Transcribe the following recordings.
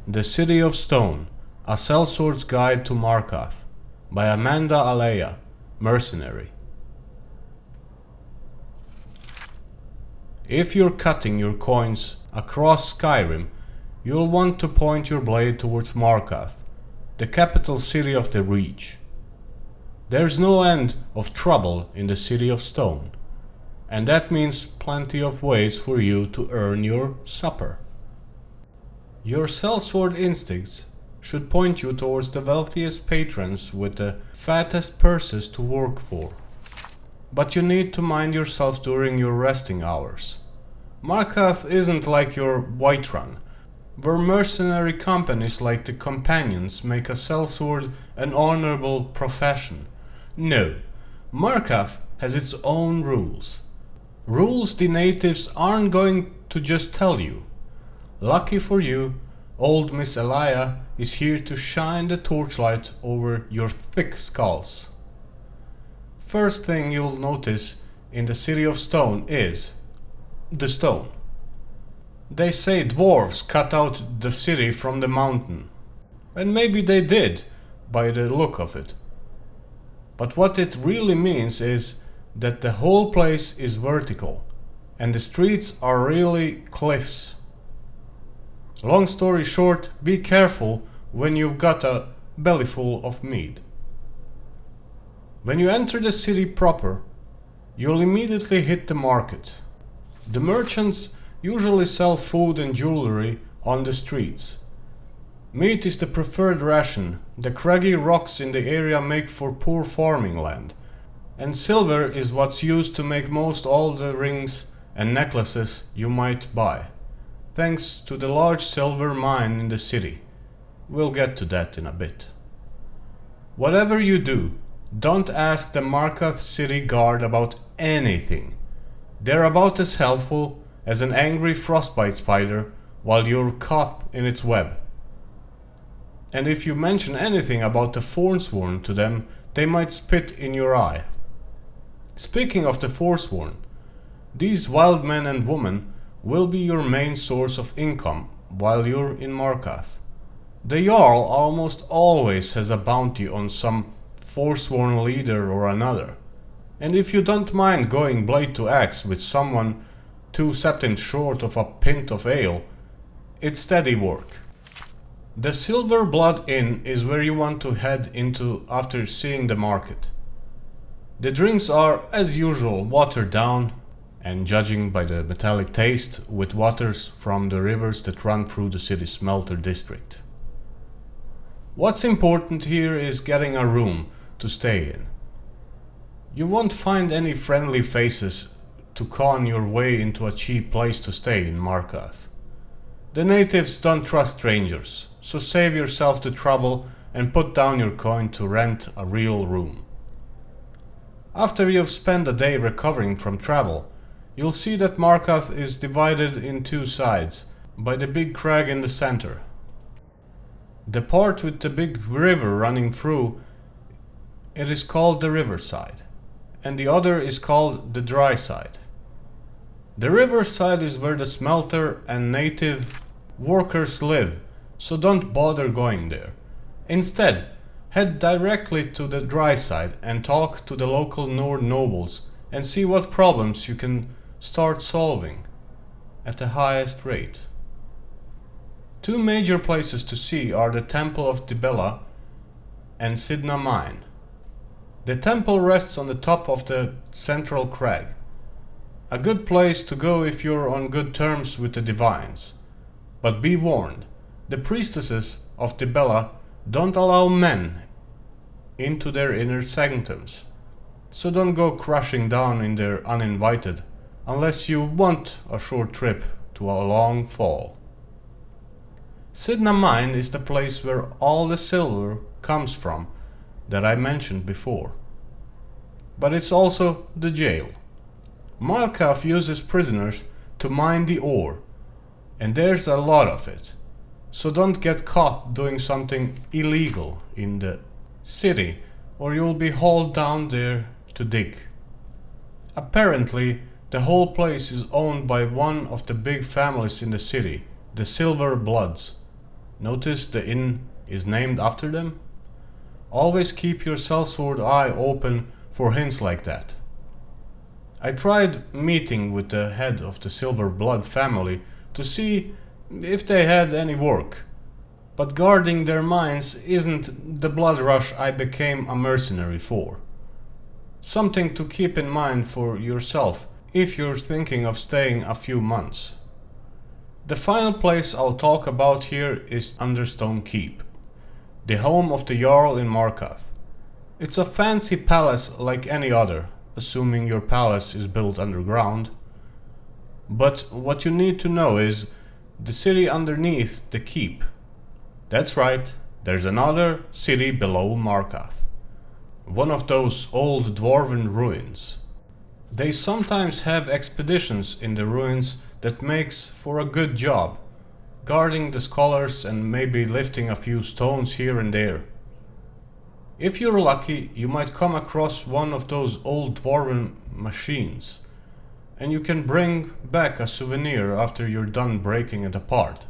The City of Stone, A Sellsword's Guide to Markarth by Amanda Alea, Mercenary. If you're cutting your coins across Skyrim, you'll want to point your blade towards Markarth, the capital city of the Reach. There's no end of trouble in the City of Stone, and that means plenty of ways for you to earn your supper. Your sellsword instincts should point you towards the wealthiest patrons with the fattest purses to work for. But you need to mind yourself during your resting hours. Markarth isn't like your Whiterun, where mercenary companies like the Companions make a sellsword an honorable profession. No, Markarth has its own rules. Rules the natives aren't going to just tell you. Lucky for you, old Miss Elia is here to shine the torchlight over your thick skulls. First thing you'll notice in the City of Stone is the stone. They say dwarves cut out the city from the mountain, and maybe they did by the look of it. But what it really means is that the whole place is vertical, and the streets are really cliffs. Long story short, be careful when you've got a bellyful of meat. When you enter the city proper, you'll immediately hit the market. The merchants usually sell food and jewelry on the streets. Meat is the preferred ration. The craggy rocks in the area make for poor farming land, and silver is what's used to make most all the rings and necklaces you might buy, thanks to the large silver mine in the city. We'll get to that in a bit. Whatever you do, don't ask the Markarth city guard about anything. They're about as helpful as an angry frostbite spider while you're caught in its web. And if you mention anything about the Forsworn to them, they might spit in your eye. Speaking of the Forsworn, these wild men and women will be your main source of income while you're in Markarth. The Jarl almost always has a bounty on some Forsworn leader or another, and if you don't mind going blade to axe with someone 2 septims short of a pint of ale, it's steady work. The Silver Blood Inn is where you want to head into after seeing the market. The drinks are, as usual, watered down, and judging by the metallic taste, with waters from the rivers that run through the city's smelter district. What's important here is getting a room to stay in. You won't find any friendly faces to con your way into a cheap place to stay in Markarth. The natives don't trust strangers, so save yourself the trouble and put down your coin to rent a real room. After you've spent a day recovering from travel, you'll see that Markarth is divided in 2 sides by the big crag in the center. The part with the big river running through it is called the riverside, and the other is called the dry side. The riverside is where the smelter and native workers live, so don't bother going there. Instead, head directly to the dry side and talk to the local Nord nobles and see what problems you can start solving at the highest rate. 2 major places to see are the Temple of Dibella and Sidna Mine. The temple rests on the top of the central crag. A good place to go if you're on good terms with the divines. But be warned, the priestesses of Dibella don't allow men into their inner sanctums, so don't go crushing down in there uninvited unless you want a short trip to a long fall. Sidna Mine is the place where all the silver comes from that I mentioned before. But it's also the jail. Markarth uses prisoners to mine the ore, and there's a lot of it, so don't get caught doing something illegal in the city or you'll be hauled down there to dig. Apparently, the whole place is owned by one of the big families in the city, the Silver Bloods. Notice the inn is named after them? Always keep your sellsword eye open for hints like that. I tried meeting with the head of the Silver Blood family to see if they had any work, but guarding their mines isn't the blood rush I became a mercenary for. Something to keep in mind for yourself if you're thinking of staying a few months. The final place I'll talk about here is Understone Keep, the home of the Jarl in Markarth. It's a fancy palace like any other, assuming your palace is built underground. But what you need to know is the city underneath the keep. That's right, there's another city below Markarth. One of those old dwarven ruins. They sometimes have expeditions in the ruins that makes for a good job, guarding the scholars and maybe lifting a few stones here and there. If you're lucky, you might come across one of those old dwarven machines, and you can bring back a souvenir after you're done breaking it apart.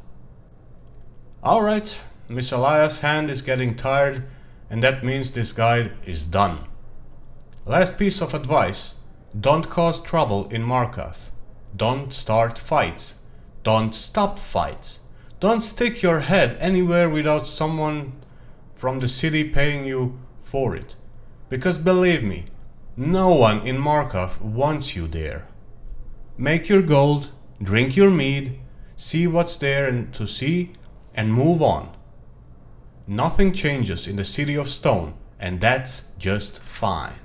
Alright, Miss Elias' hand is getting tired, and that means this guide is done. Last piece of advice: don't cause trouble in Markarth. Don't start fights. Don't stop fights. Don't stick your head anywhere without someone from the city paying you for it. Because believe me, no one in Markarth wants you there. Make your gold, drink your mead, see what's there and to see, and move on. Nothing changes in the City of Stone, and that's just fine.